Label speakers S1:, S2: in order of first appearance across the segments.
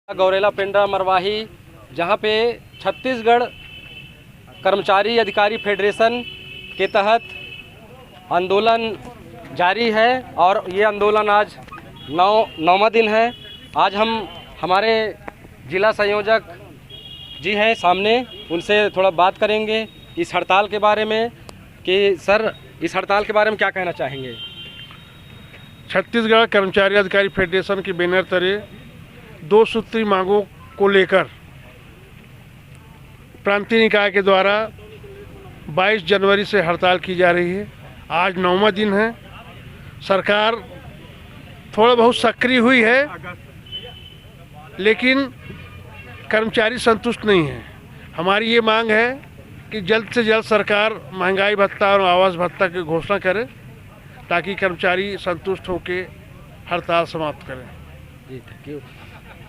S1: गौरेला पिंडा मरवाही, जहाँ पे छत्तीसगढ़ कर्मचारी अधिकारी फेडरेशन के तहत आंदोलन जारी है और ये आंदोलन आज नौवां दिन है। आज हम हमारे जिला संयोजक जी हैं सामने, उनसे थोड़ा बात करेंगे इस हड़ताल के बारे में कि सर इस हड़ताल के बारे में क्या कहना चाहेंगे।
S2: छत्तीसगढ़ कर्मचारी अधिकारी फेडरेशन की बैनर तले दो सूत्री मांगों को लेकर प्रांतीय निकाय के द्वारा 22 जनवरी से हड़ताल की जा रही है। आज 9वां दिन है। सरकार थोड़ा बहुत सक्रिय हुई है, लेकिन कर्मचारी संतुष्ट नहीं है। हमारी ये मांग है कि जल्द से जल्द सरकार महंगाई भत्ता और आवास भत्ता की घोषणा करे ताकि कर्मचारी संतुष्ट होकर हड़ताल समाप्त करें।
S1: जी थैंक यू।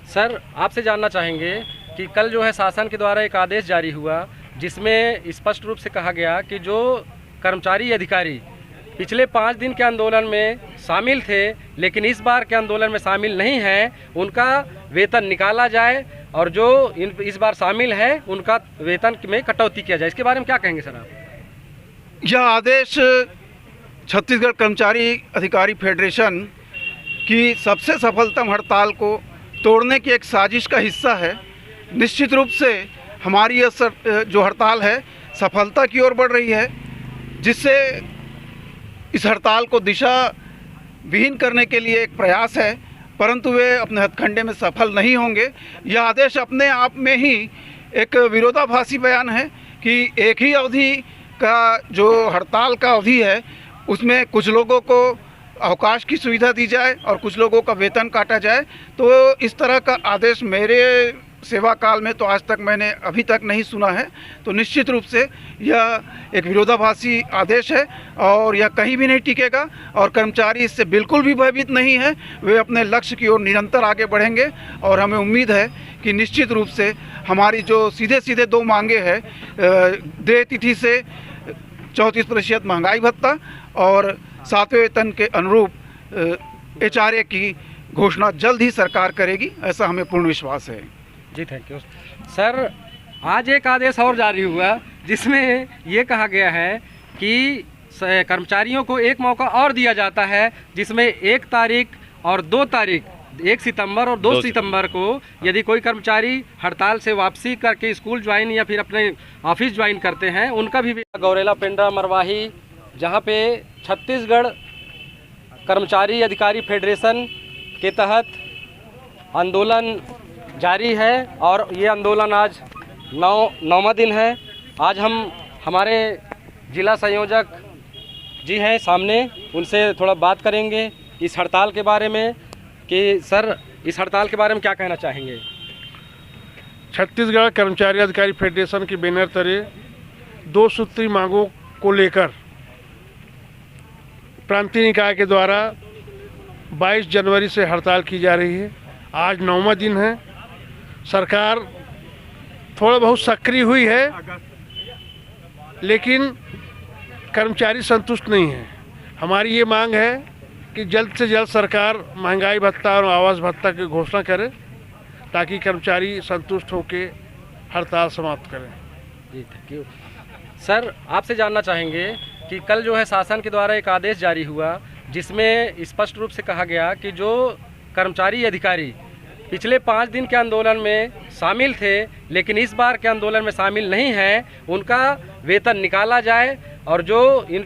S1: सर आपसे जानना चाहेंगे कि कल जो है शासन के द्वारा एक आदेश जारी हुआ जिसमें स्पष्ट रूप से कहा गया कि जो कर्मचारी अधिकारी पिछले 5 दिन के आंदोलन में शामिल थे लेकिन इस बार के आंदोलन में शामिल नहीं हैं, उनका वेतन निकाला जाए और जो इस बार शामिल है उनका वेतन में कटौती किया जाए। इसके बारे में क्या कहेंगे सर आप।
S3: यह आदेश छत्तीसगढ़ कर्मचारी अधिकारी फेडरेशन की सबसे सफलतम हड़ताल को तोड़ने की एक साजिश का हिस्सा है। निश्चित रूप से हमारी यह जो हड़ताल है सफलता की ओर बढ़ रही है, जिससे इस हड़ताल को दिशा विहीन करने के लिए एक प्रयास है, परंतु वे अपने हथकंडे में सफल नहीं होंगे। यह आदेश अपने आप में ही एक विरोधाभासी बयान है कि एक ही अवधि का जो हड़ताल का अवधि है उसमें कुछ लोगों को अवकाश की सुविधा दी जाए और कुछ लोगों का वेतन काटा जाए। तो इस तरह का आदेश मेरे सेवा काल में तो आज तक मैंने अभी तक नहीं सुना है। तो निश्चित रूप से यह एक विरोधाभासी आदेश है और यह कहीं भी नहीं टिकेगा और कर्मचारी इससे बिल्कुल भी भयभीत नहीं है। वे अपने लक्ष्य की ओर निरंतर आगे बढ़ेंगे और हमें उम्मीद है कि निश्चित रूप से हमारी जो सीधे सीधे 2 मांगे हैं, देय तिथि से 34% महंगाई भत्ता और 7वें वेतन के अनुरूप HRA की घोषणा जल्द ही सरकार करेगी, ऐसा हमें पूर्ण विश्वास है।
S1: जी थैंक यू। सर आज एक आदेश और जारी हुआ जिसमें ये कहा गया है कि कर्मचारियों को एक मौका और दिया जाता है, जिसमें 1 तारीख और 2 तारीख 1 सितंबर और 2 सितंबर को यदि कोई कर्मचारी हड़ताल से वापसी करके स्कूल ज्वाइन या फिर अपने ऑफिस ज्वाइन करते हैं उनका भी गौरेला पिंडा मरवाही, जहाँ पे छत्तीसगढ़ कर्मचारी अधिकारी फेडरेशन के तहत आंदोलन जारी है और ये आंदोलन आज नौवां दिन है। आज हम हमारे जिला संयोजक जी हैं सामने, उनसे थोड़ा बात करेंगे इस हड़ताल के बारे में कि सर इस हड़ताल के बारे में क्या कहना चाहेंगे।
S2: छत्तीसगढ़ कर्मचारी अधिकारी फेडरेशन की बैनर तले 2 सूत्री मांगों को लेकर प्रांतीय निकाय के द्वारा 22 जनवरी से हड़ताल की जा रही है। आज 9वां दिन है। सरकार थोड़ा बहुत सक्रिय हुई है, लेकिन कर्मचारी संतुष्ट नहीं है। हमारी ये मांग है कि जल्द से जल्द सरकार महंगाई भत्ता और आवास भत्ता की घोषणा करे ताकि कर्मचारी संतुष्ट होकर हड़ताल समाप्त करें।
S1: जी थैंक यू। सर आपसे जानना चाहेंगे कि कल जो है शासन के द्वारा एक आदेश जारी हुआ जिसमें स्पष्ट रूप से कहा गया कि जो कर्मचारी अधिकारी पिछले 5 दिन के आंदोलन में शामिल थे लेकिन इस बार के आंदोलन में शामिल नहीं हैं, उनका वेतन निकाला जाए और जो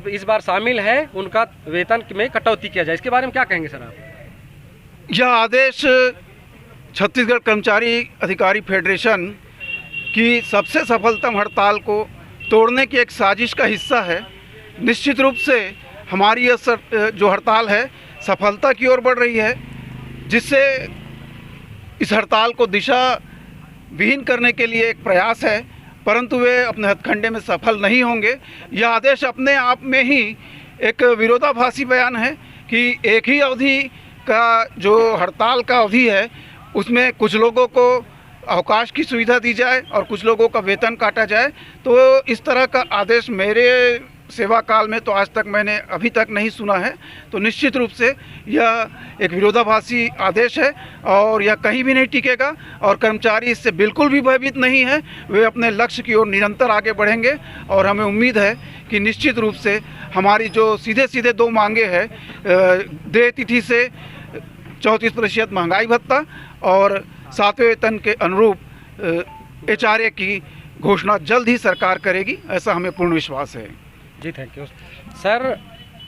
S1: इस बार शामिल है उनका वेतन में कटौती किया जाए। इसके बारे में क्या कहेंगे सर आप।
S3: यह आदेश छत्तीसगढ़ कर्मचारी अधिकारी फेडरेशन की सबसे सफलतम हड़ताल को तोड़ने की एक साजिश का हिस्सा है। निश्चित रूप से हमारी यह जो हड़ताल है सफलता की ओर बढ़ रही है, जिससे इस हड़ताल को दिशा विहीन करने के लिए एक प्रयास है, परंतु वे अपने हथकंडे में सफल नहीं होंगे। यह आदेश अपने आप में ही एक विरोधाभासी बयान है कि एक ही अवधि का जो हड़ताल का अवधि है उसमें कुछ लोगों को अवकाश की सुविधा दी जाए और कुछ लोगों का वेतन काटा जाए। तो इस तरह का आदेश मेरे सेवा काल में तो आज तक मैंने अभी तक नहीं सुना है। तो निश्चित रूप से यह एक विरोधाभासी आदेश है और यह कहीं भी नहीं टिकेगा और कर्मचारी इससे बिल्कुल भी भयभीत नहीं है। वे अपने लक्ष्य की ओर निरंतर आगे बढ़ेंगे और हमें उम्मीद है कि निश्चित रूप से हमारी जो सीधे सीधे दो मांगे हैं, देय तिथि से 34% महंगाई भत्ता और 7वें वेतन के अनुरूप HRA की घोषणा जल्द ही सरकार करेगी, ऐसा हमें पूर्ण विश्वास है।
S1: जी थैंक यू सर।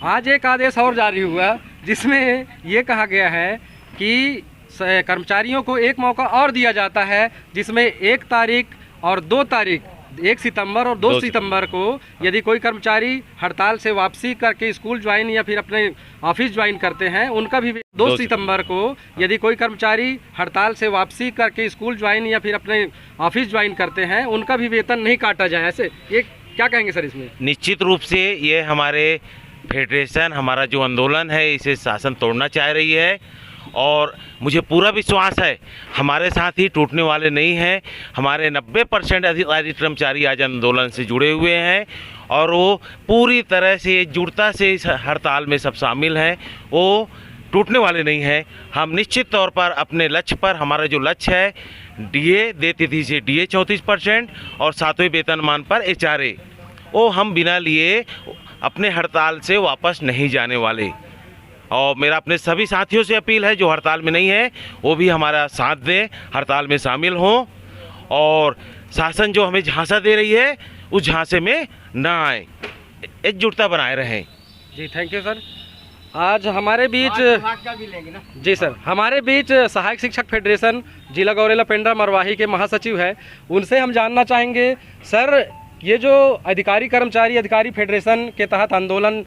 S1: आज एक आदेश और जारी हुआ जिसमें ये कहा गया है कि कर्मचारियों को एक मौका और दिया जाता है, जिसमें 1 तारीख और 2 तारीख 1 सितंबर और 2 सितंबर को यदि कोई कर्मचारी हड़ताल से वापसी करके स्कूल ज्वाइन या फिर अपने ऑफिस ज्वाइन करते हैं उनका भी 2 सितंबर को यदि कोई कर्मचारी हड़ताल से वापसी करके स्कूल ज्वाइन या फिर अपने ऑफिस ज्वाइन करते हैं उनका भी वेतन नहीं काटा जाए। ऐसे ये क्या कहेंगे सर इसमें?
S4: निश्चित रूप से ये हमारे फेडरेशन, हमारा जो आंदोलन है, इसे शासन तोड़ना चाह रही है और मुझे पूरा विश्वास है हमारे साथ ही टूटने वाले नहीं हैं। हमारे 90% अधिकारी कर्मचारी आज आंदोलन से जुड़े हुए हैं और वो पूरी तरह से एकजुटता से इस हड़ताल में सब शामिल हैं, वो टूटने वाले नहीं हैं। हम निश्चित तौर पर अपने लक्ष्य पर, हमारा जो लक्ष्य है DA देय तिथि से DA 34% और 7वें वेतनमान पर HRA, वो हम बिना लिए अपने हड़ताल से वापस नहीं जाने वाले। और मेरा अपने सभी साथियों से अपील है जो हड़ताल में नहीं है वो भी हमारा साथ दें, हड़ताल में शामिल हों और शासन जो हमें झांसा दे रही है उस झांसे में ना आए, एकजुटता बनाए रहें।
S1: जी थैंक यू सर। आज हमारे बीच जी सर, हमारे बीच सहायक शिक्षक फेडरेशन जिला गौरेला पेंड्रा मरवाही के महासचिव है, उनसे हम जानना चाहेंगे सर, ये जो अधिकारी फेडरेशन के तहत आंदोलन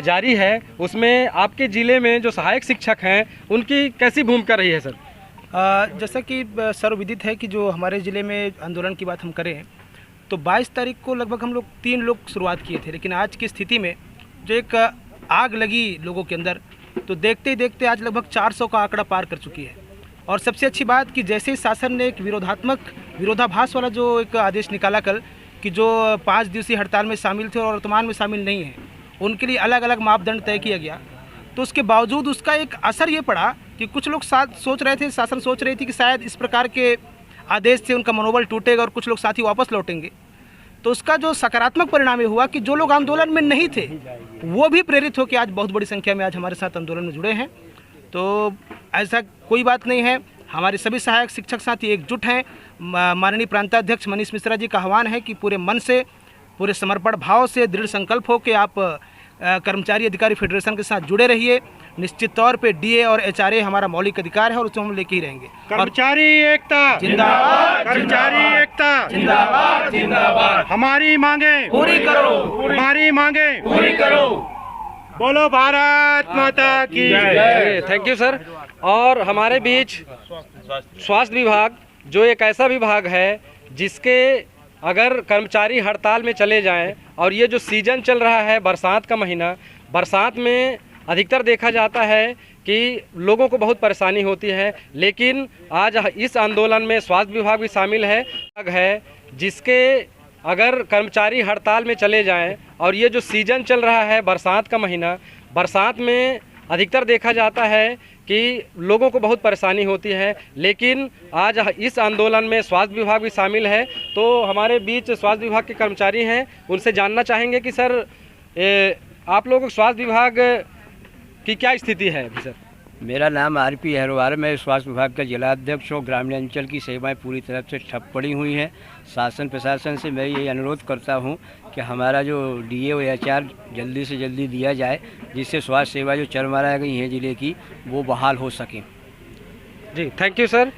S1: जारी है उसमें आपके ज़िले में जो सहायक शिक्षक हैं उनकी कैसी भूमिका रही है सर?
S5: जैसा कि सर्वविदित है कि जो हमारे ज़िले में आंदोलन की बात हम करें तो 22 तारीख को लगभग हम लोग 3 लोग शुरुआत किए थे, लेकिन आज की स्थिति में जो एक आग लगी लोगों के अंदर तो देखते ही देखते आज लगभग 400 का आंकड़ा पार कर चुकी है। और सबसे अच्छी बात कि जैसे ही शासन ने एक विरोधाभास वाला जो एक आदेश निकाला कल कि जो 5 दिवसीय हड़ताल में शामिल थे और वर्तमान में शामिल नहीं हैं उनके लिए अलग अलग मापदंड तय किया गया, तो उसके बावजूद उसका एक असर ये पड़ा कि कुछ लोग शासन सोच रही थी कि शायद इस प्रकार के आदेश से उनका मनोबल टूटेगा और कुछ लोग साथ ही वापस लौटेंगे। तो उसका जो सकारात्मक परिणाम ये हुआ कि जो लोग आंदोलन में नहीं थे वो भी प्रेरित होकर आज बहुत बड़ी संख्या में आज हमारे साथ आंदोलन में जुड़े हैं। तो ऐसा कोई बात नहीं है, हमारे सभी सहायक शिक्षक साथी एकजुट हैं। माननीय प्रांताध्यक्ष मनीष मिश्रा जी का आह्वान है कि पूरे मन से, पूरे समर्पण भाव से, दृढ़ संकल्प हो कि आप कर्मचारी अधिकारी फेडरेशन के साथ जुड़े रहिए। निश्चित तौर पे DA और HRA हमारा मौलिक अधिकार है और उसको हम लेके ही रहेंगे।
S6: कर्मचारी एकता जिंदाबाद, कर्मचारी एकता
S5: जिंदाबाद जिंदाबाद,
S6: हमारी मांगे
S5: पूरी करो,
S6: हमारी मांगे
S5: पूरी करो।
S6: बोलो भारत माता की जय।
S1: Thank you sir. और हमारे बीच स्वास्थ्य विभाग जो एक ऐसा विभाग है जिसके अगर कर्मचारी हड़ताल में चले जाएं और ये जो सीज़न चल रहा है बरसात का महीना, बरसात में अधिकतर देखा जाता है कि लोगों को बहुत परेशानी होती है, लेकिन आज इस आंदोलन में स्वास्थ्य विभाग भी शामिल है जिसके अगर कर्मचारी हड़ताल में चले जाएं और ये जो सीज़न चल रहा है बरसात का महीना, बरसात में अधिकतर देखा जाता है कि लोगों को बहुत परेशानी होती है, लेकिन आज इस आंदोलन में स्वास्थ्य विभाग भी शामिल है। तो हमारे बीच स्वास्थ्य विभाग के कर्मचारी हैं, उनसे जानना चाहेंगे कि सर आप लोगों को स्वास्थ्य विभाग की क्या स्थिति है अभी सर?
S7: मेरा नाम RP अहरवार, मैं स्वास्थ्य विभाग का जिलाध्यक्ष हूँ। ग्रामीण अंचल की सेवाएं पूरी तरह से ठप पड़ी हुई हैं। शासन प्रशासन से मैं ये अनुरोध करता हूँ कि हमारा जो DA और HR जल्दी से जल्दी दिया जाए, जिससे स्वास्थ्य सेवा जो चरमरा गई हैं ज़िले की वो बहाल हो सकें।
S1: जी थैंक यू सर।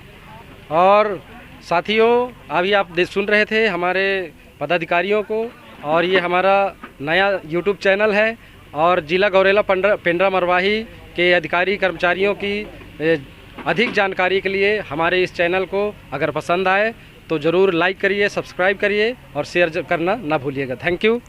S1: और साथियों, अभी आप सुन रहे थे हमारे पदाधिकारियों को, और ये हमारा नया YouTube चैनल है और जिला गौरेला पेंड्रा मरवाही के अधिकारी कर्मचारियों की अधिक जानकारी के लिए हमारे इस चैनल को अगर पसंद आए तो ज़रूर लाइक करिए, सब्सक्राइब करिए और शेयर करना ना भूलिएगा। Thank you.